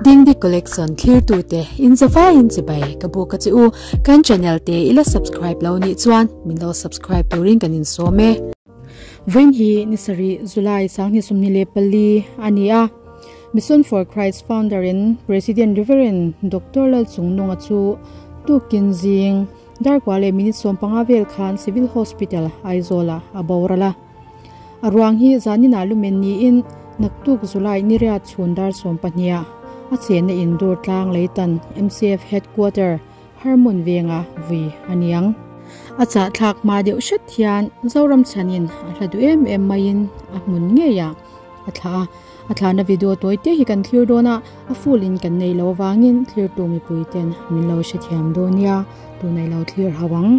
ding di collection clear tu te in zawa in chibai kabu ka chu kan channel te ila subscribe lo ni chuan min lo subscribe to ring kan in so me vin hi ni sari July sang ni sumni le pali ania Mission for Christ founder in President Reverend Dr. Lal Sungnong chu tu kinjing dar kwale minute som pangavel khan civil hospital aizola aborala arwang hi zanina lumen ni in naktuk July ni ria chundar som pania a chen in dur tlang leitan MCF headquarter harmon venga vi aniang acha thak ma deu shat hian zoram chanin radu em main amun nge ya atha na video toy te hi kan thlir dona a full in kan nei lo wangin thlir tu mi puiten min lo she thiam donia tu nei lo thlir hawang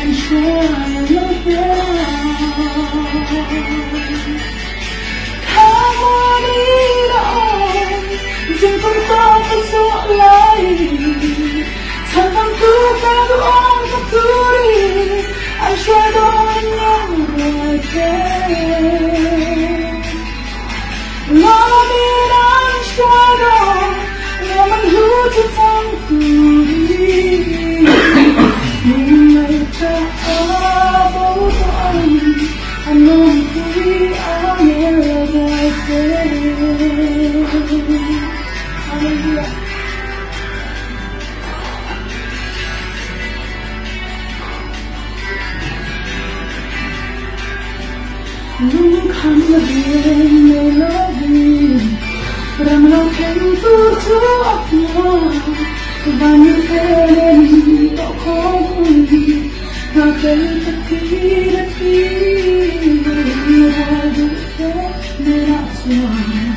and share your come on it on dừng con ta phải sợ lại thằng con cứ ta cứ ôm ta cứ đi anh sẽ đón nhau về love it I'm strong mà mình hứa cho thằng cứ đi I know we are never Hallelujah. You come again, no loving, but I'm not able to apply. Và như thế nên đâu có vui và cây thật khi đã khi người ta đủ thế nên đã xóa